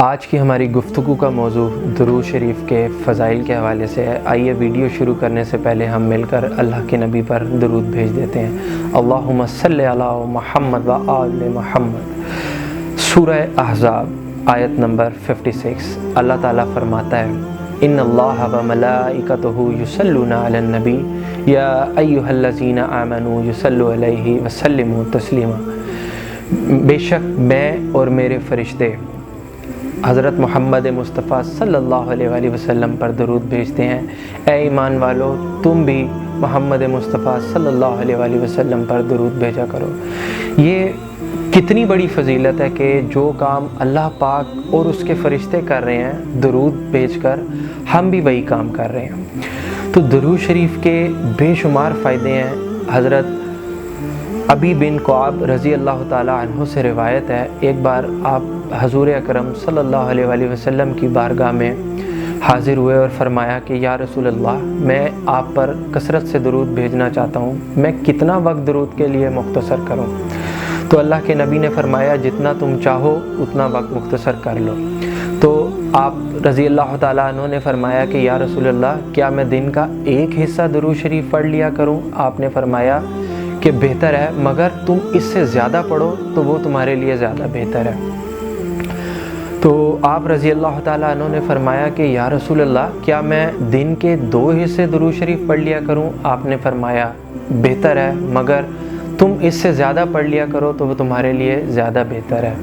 آج کی ہماری گفتگو کا موضوع درود شریف کے فضائل کے حوالے سے ہے۔ آئیے ویڈیو شروع کرنے سے پہلے ہم مل کر اللہ کے نبی پر درود بھیج دیتے ہیں۔ اللہم صلی علی محمد و آل محمد۔ سورہ احزاب آیت نمبر 56، اللہ تعالیٰ فرماتا ہے ان اللہ و ملائکتہ یصلون علی النبی یا ایھا الذین آمنوا یصلوا علیہ وسلموا تسلیما۔ بے شک میں اور میرے فرشتے حضرت محمد مصطفیٰ صلی اللہ علیہ وآلہ وسلم پر درود بھیجتے ہیں۔ اے ایمان والو، تم بھی محمد مصطفیٰ صلی اللہ علیہ وآلہ وسلم پر درود بھیجا کرو۔ یہ کتنی بڑی فضیلت ہے کہ جو کام اللہ پاک اور اس کے فرشتے کر رہے ہیں درود بھیج کر، ہم بھی وہی کام کر رہے ہیں۔ تو درود شریف کے بے شمار فائدے ہیں۔ حضرت ابی بن کعب رضی اللہ تعالیٰ عنہ سے روایت ہے، ایک بار آپ حضور اکرم صلی اللہ علیہ وآلہ وسلم کی بارگاہ میں حاضر ہوئے اور فرمایا کہ یا رسول اللہ، میں آپ پر کثرت سے درود بھیجنا چاہتا ہوں، میں کتنا وقت درود کے لیے مختصر کروں؟ تو اللہ کے نبی نے فرمایا جتنا تم چاہو اتنا وقت مختصر کر لو۔ تو آپ رضی اللہ تعالیٰ عنہ نے فرمایا کہ یا رسول اللہ، کیا میں دن کا ایک حصہ درود شریف پڑھ لیا کروں؟ آپ نے فرمایا کہ بہتر ہے، مگر تم اس سے زیادہ پڑھو تو وہ تمہارے لیے زیادہ بہتر ہے۔ تو آپ رضی اللہ تعالیٰ عنہ نے فرمایا کہ یا رسول اللہ، کیا میں دن کے 2 حصے درود شریف پڑھ لیا کروں؟ آپ نے فرمایا بہتر ہے، مگر تم اس سے زیادہ پڑھ لیا کرو تو وہ تمہارے لیے زیادہ بہتر ہے۔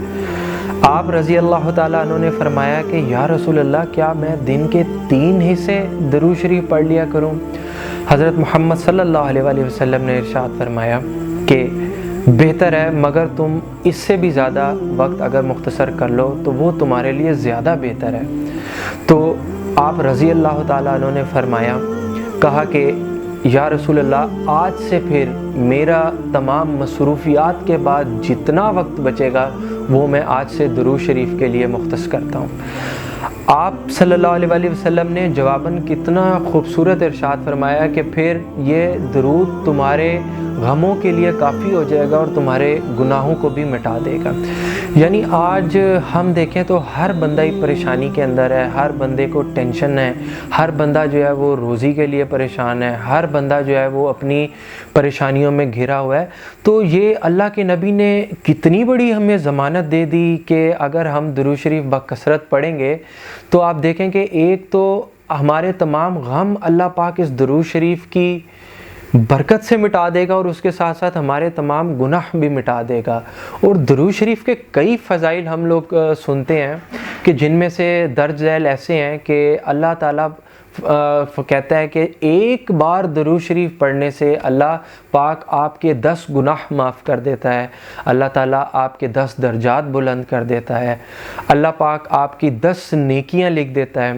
آپ رضی اللہ تعالیٰ عنہ نے فرمایا کہ یا رسول اللہ، کیا میں دن کے 3 حصے درود شریف پڑھ لیا کروں؟ حضرت محمد صلی اللہ علیہ وآلہ وسلم نے ارشاد فرمایا کہ بہتر ہے، مگر تم اس سے بھی زیادہ وقت اگر مختصر کر لو تو وہ تمہارے لیے زیادہ بہتر ہے۔ تو آپ رضی اللہ تعالیٰ عنہ نے کہا کہ یا رسول اللہ، آج سے پھر میرا تمام مصروفیات کے بعد جتنا وقت بچے گا وہ میں آج سے درود شریف کے لیے مختص کرتا ہوں۔ آپ صلی اللہ علیہ وآلہ وسلم نے جواباً کتنا خوبصورت ارشاد فرمایا کہ پھر یہ درود تمہارے غموں کے لیے کافی ہو جائے گا اور تمہارے گناہوں کو بھی مٹا دے گا۔ یعنی آج ہم دیکھیں تو ہر بندہ ہی پریشانی کے اندر ہے، ہر بندے کو ٹینشن ہے، ہر بندہ جو ہے وہ روزی کے لیے پریشان ہے، ہر بندہ جو ہے وہ اپنی پریشانیوں میں گھرا ہوا ہے۔ تو یہ اللہ کے نبی نے کتنی بڑی ہمیں ضمانت دے دی کہ اگر ہم درود شریف بکثرت پڑھیں گے تو آپ دیکھیں کہ ایک تو ہمارے تمام غم اللہ پاک اس درود شریف کی برکت سے مٹا دے گا اور اس کے ساتھ ساتھ ہمارے تمام گناہ بھی مٹا دے گا۔ اور درود شریف کے کئی فضائل ہم لوگ سنتے ہیں کہ جن میں سے درج ذیل ایسے ہیں کہ اللہ تعالیٰ کہتا ہے کہ ایک بار درود شریف پڑھنے سے اللہ پاک آپ کے 10 گناہ معاف کر دیتا ہے، اللہ تعالیٰ آپ کے 10 درجات بلند کر دیتا ہے، اللہ پاک آپ کی 10 نیکیاں لکھ دیتا ہے۔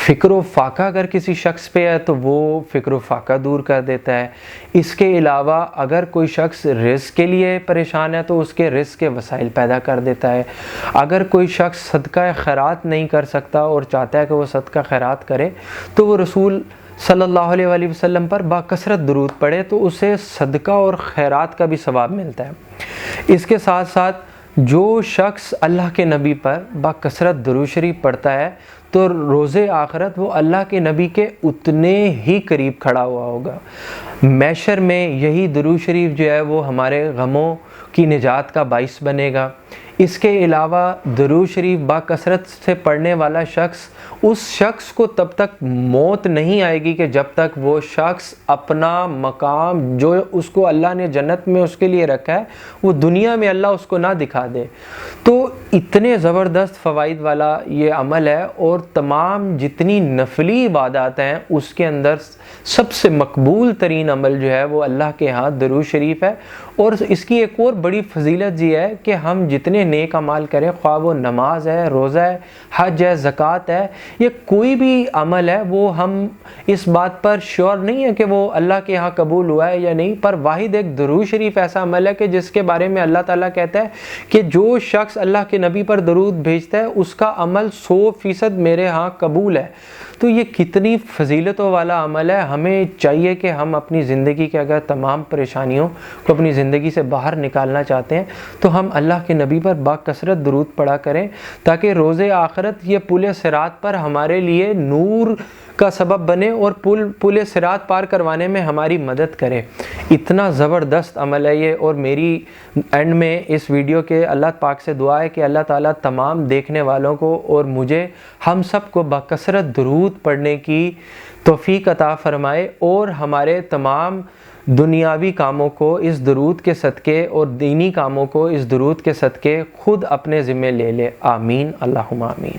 فکر و فاقہ اگر کسی شخص پہ ہے تو وہ فکر و فاقہ دور کر دیتا ہے۔ اس کے علاوہ اگر کوئی شخص رزق کے لیے پریشان ہے تو اس کے رزق کے وسائل پیدا کر دیتا ہے۔ اگر کوئی شخص صدقہ خیرات نہیں کر سکتا اور چاہتا ہے کہ وہ صدقہ خیرات کرے تو وہ رسول صلی اللہ علیہ وآلہ وسلم پر باکثرت درود پڑھے تو اسے صدقہ اور خیرات کا بھی ثواب ملتا ہے۔ اس کے ساتھ ساتھ جو شخص اللہ کے نبی پر باکثرت درود شریف پڑھتا ہے تو روز آخرت وہ اللہ کے نبی کے اتنے ہی قریب کھڑا ہوا ہوگا۔ محشر میں یہی درود شریف جو ہے وہ ہمارے غموں کی نجات کا باعث بنے گا۔ اس کے علاوہ درود شریف باکثرت سے پڑھنے والا شخص، اس شخص کو تب تک موت نہیں آئے گی کہ جب تک وہ شخص اپنا مقام جو اس کو اللہ نے جنت میں اس کے لیے رکھا ہے وہ دنیا میں اللہ اس کو نہ دکھا دے۔ تو اتنے زبردست فوائد والا یہ عمل ہے، اور تمام جتنی نفلی عبادات ہیں اس کے اندر سب سے مقبول ترین عمل جو ہے وہ اللہ کے ہاں درود شریف ہے۔ اور اس کی ایک اور بڑی فضیلت یہ ہے کہ ہم جتنے نیک اعمال کریں، خواہ وہ نماز ہے، روزہ ہے، حج ہے، زکوٰۃ ہے، یہ کوئی بھی عمل ہے، وہ ہم اس بات پر شیور نہیں ہے کہ وہ اللہ کے ہاں قبول ہوا ہے یا نہیں، پر واحد ایک درود شریف ایسا عمل ہے کہ جس کے بارے میں اللہ تعالیٰ کہتا ہے کہ جو شخص اللہ کے نبی پر درود بھیجتا ہے اس کا عمل 100% میرے ہاں قبول ہے۔ تو یہ کتنی فضیلتوں والا عمل ہے۔ ہمیں چاہیے کہ ہم اپنی زندگی کے اگر تمام پریشانیوں کو اپنی زندگی زندگی سے باہر نکالنا چاہتے ہیں تو ہم اللہ کے نبی پر باکثرت درود پڑھا کریں، تاکہ روز آخرت یہ پل صراط پر ہمارے لیے نور کا سبب بنے اور پل صراط پار کروانے میں ہماری مدد کرے۔ اتنا زبردست عمل ہے یہ، اور میری اینڈ میں اس ویڈیو کے اللہ پاک سے دعا ہے کہ اللہ تعالیٰ تمام دیکھنے والوں کو اور مجھے، ہم سب کو بکثرت درود پڑھنے کی توفیق عطا فرمائے، اور ہمارے تمام دنیاوی کاموں کو اس درود کے صدقے اور دینی کاموں کو اس درود کے صدقے خود اپنے ذمے لے لے۔ آمین، اللہم آمین۔